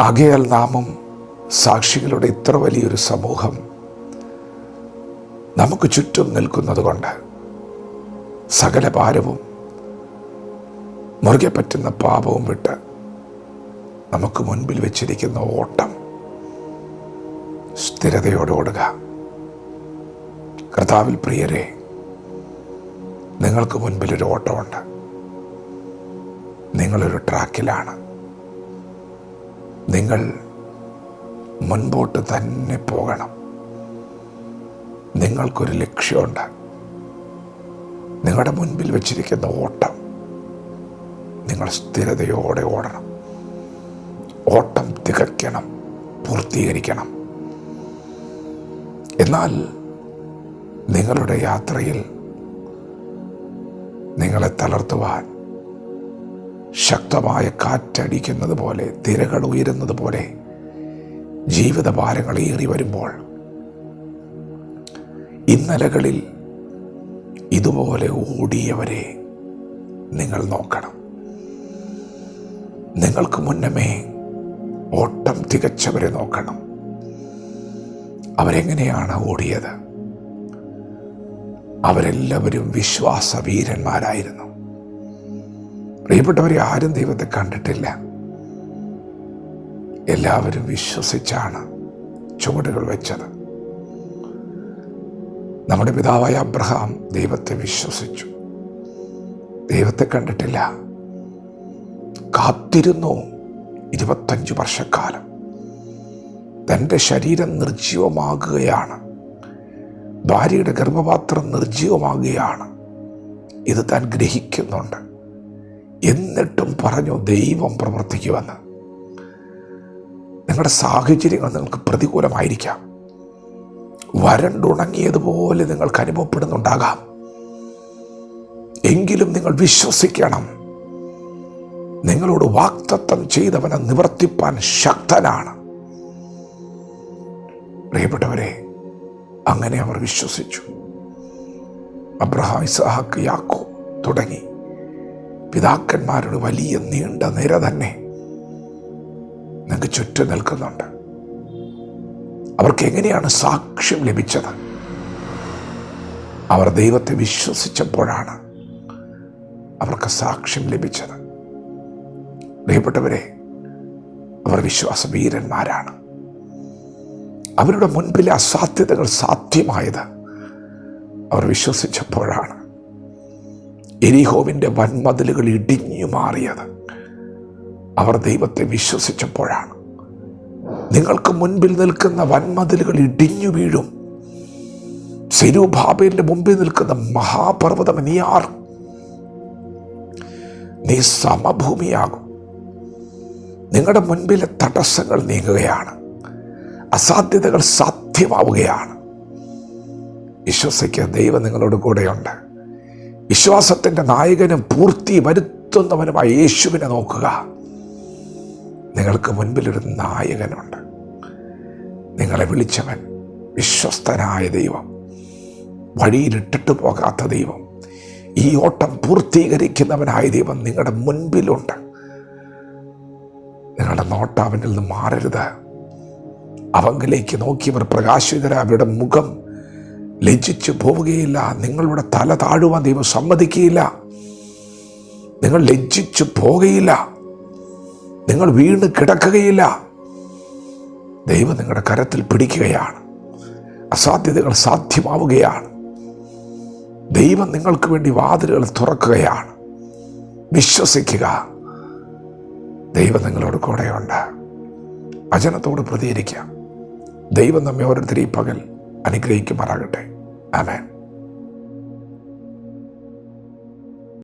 ആകയാൽ നാമും സാക്ഷികളുടെ ഇത്ര വലിയൊരു സമൂഹം നമുക്ക് ചുറ്റും നിൽക്കുന്നത് കൊണ്ട് സകല ഭാരവും മുറുകെ പറ്റുന്ന പാപവും വിട്ട് നമുക്ക് മുൻപിൽ വെച്ചിരിക്കുന്ന ഓട്ടം സ്ഥിരതയോടെ ഓടുക. കർത്താവിൽ പ്രിയരെ, നിങ്ങൾക്ക് മുൻപിലൊരു ഓട്ടമുണ്ട്. നിങ്ങളൊരു ട്രാക്കിലാണ്. നിങ്ങൾ മുൻപോട്ട് തന്നെ പോകണം. നിങ്ങൾക്കൊരു ലക്ഷ്യമുണ്ട്. നിങ്ങളുടെ മുൻപിൽ വെച്ചിരിക്കുന്ന ഓട്ടം നിങ്ങൾ സ്ഥിരതയോടെ ഓടണം. ഓട്ടം തികയ്ക്കണം, പൂർത്തീകരിക്കണം. എന്നാൽ നിങ്ങളുടെ യാത്രയിൽ നിങ്ങളെ തളർത്തുവാൻ ശക്തമായ കാറ്റടിക്കുന്നത് പോലെ, തിരകൾ ഉയരുന്നത് പോലെ ജീവിതഭാരങ്ങൾ ഏറി വരുമ്പോൾ ഇന്നലകളിൽ ഇതുപോലെ ഓടിയവരെ നിങ്ങൾ നോക്കണം. നിങ്ങൾക്ക് മുന്നമേ ഓട്ടം തികച്ചവരെ നോക്കണം. അവരെങ്ങനെയാണ് ഓടിയത്? അവരെല്ലാവരും വിശ്വാസവീരന്മാരായിരുന്നു. പ്രിയപ്പെട്ടവരെ, ആരും ദൈവത്തെ കണ്ടിട്ടില്ല. എല്ലാവരും വിശ്വസിച്ചാണ് ചുവടുകൾ വെച്ചത്. നമ്മുടെ പിതാവായ അബ്രഹാം ദൈവത്തെ വിശ്വസിച്ചു. ദൈവത്തെ കണ്ടിട്ടില്ല. കാത്തിരുന്നു 25 വർഷക്കാലം. തൻ്റെ ശരീരം നിർജീവമാകുകയാണ്. ഭാര്യയുടെ ഗർഭപാത്രം നിർജീവമാകുകയാണ്. ഇത് താൻ ഗ്രഹിക്കുന്നുണ്ട്. എന്നിട്ടും പറഞ്ഞു ദൈവം പ്രവർത്തിക്കുമെന്ന്. നിങ്ങളുടെ സാഹചര്യങ്ങൾ നിങ്ങൾക്ക് പ്രതികൂലമായിരിക്കാം. വരണ്ടുണങ്ങിയതുപോലെ നിങ്ങൾക്ക് അനുഭവപ്പെടുന്നുണ്ടാകാം. എങ്കിലും നിങ്ങൾ വിശ്വസിക്കണം. നിങ്ങളോട് വാഗ്ദത്തം ചെയ്തവനെ നിവർത്തിപ്പാൻ ശക്തനാണ്. പ്രിയപ്പെട്ടവരെ, അങ്ങനെ അവർ വിശ്വസിച്ചു. അബ്രഹാം, ഇസ്ഹാക്ക്, യാക്കോബ് തുടങ്ങി പിതാക്കന്മാരുടെ വലിയ നീണ്ട നിര തന്നെ നിങ്ങൾക്ക് ചുറ്റും നിൽക്കുന്നുണ്ട്. അവർക്ക് എങ്ങനെയാണ് സാക്ഷ്യം ലഭിച്ചത്? അവർ ദൈവത്തെ വിശ്വസിച്ചപ്പോഴാണ് അവർക്ക് സാക്ഷ്യം ലഭിച്ചത്. പ്രിയപ്പെട്ടവരെ, അവർ വിശ്വാസവീരന്മാരാണ്. അവരുടെ മുൻപിലെ അസാധ്യതകൾ സാധ്യമായത് അവർ വിശ്വസിച്ചപ്പോഴാണ്. എരിഹോവിൻ്റെ വൻമതിലുകൾ ഇടിഞ്ഞു മാറിയത് അവർ ദൈവത്തെ വിശ്വസിച്ചപ്പോഴാണ്. നിങ്ങൾക്ക് മുൻപിൽ നിൽക്കുന്ന വൻമതിലുകൾ ഇടിഞ്ഞു വീഴും. സെരുബാബേലിന്റെ മുമ്പിൽ നിൽക്കുന്ന മഹാപർവ്വതം നീ സമഭൂമിയാകും. നിങ്ങളുടെ മുൻപിലെ തടസ്സങ്ങൾ നീങ്ങുകയാണ്. അസാധ്യതകൾ സാധ്യമാവുകയാണ്. വിശ്വസിക്കുക, ദൈവം നിങ്ങളോട് കൂടെയുണ്ട്. വിശ്വാസത്തിൻ്റെ നായകനും പൂർത്തി വരുത്തുന്നവനുമായ യേശുവിനെ നോക്കുക. നിങ്ങൾക്ക് മുൻപിലൊരു നായകനുണ്ട്. നിങ്ങളെ വിളിച്ചവൻ, വിശ്വസ്തനായ ദൈവം, വഴിയിലിട്ടിട്ട് പോകാത്ത ദൈവം, ഈ ഓട്ടം പൂർത്തീകരിക്കുന്നവനായ ദൈവം നിങ്ങളുടെ മുൻപിലുണ്ട്. നിങ്ങളുടെ നോട്ടം അവനിൽ നിന്ന് മാറരുത്. അവങ്കിലേക്ക് നോക്കിയവർ പ്രകാശിതരായ അവരുടെ മുഖം ലജ്ജിച്ചു പോവുകയില്ല. നിങ്ങളുടെ തല താഴുവാൻ ദൈവം സമ്മതിക്കുകയില്ല. നിങ്ങൾ ലജ്ജിച്ചു പോകുകയില്ല. നിങ്ങൾ വീണ് കിടക്കുകയില്ല. ദൈവം നിങ്ങളുടെ കരത്തിൽ പിടിക്കുകയാണ്. അസാധ്യതകൾ സാധ്യമാവുകയാണ്. ദൈവം നിങ്ങൾക്ക് വേണ്ടി വാതിലുകൾ തുറക്കുകയാണ്. വിശ്വസിക്കുക, ദൈവം നിങ്ങളോട് കൂടെയുണ്ട്. വചനത്തോട് പ്രതികരിക്കാം. ദൈവം നമ്മെ ഓരോരുത്തരെയും പകൽ അനുഗ്രഹിക്കുമാറാകട്ടെ. ആമേൻ.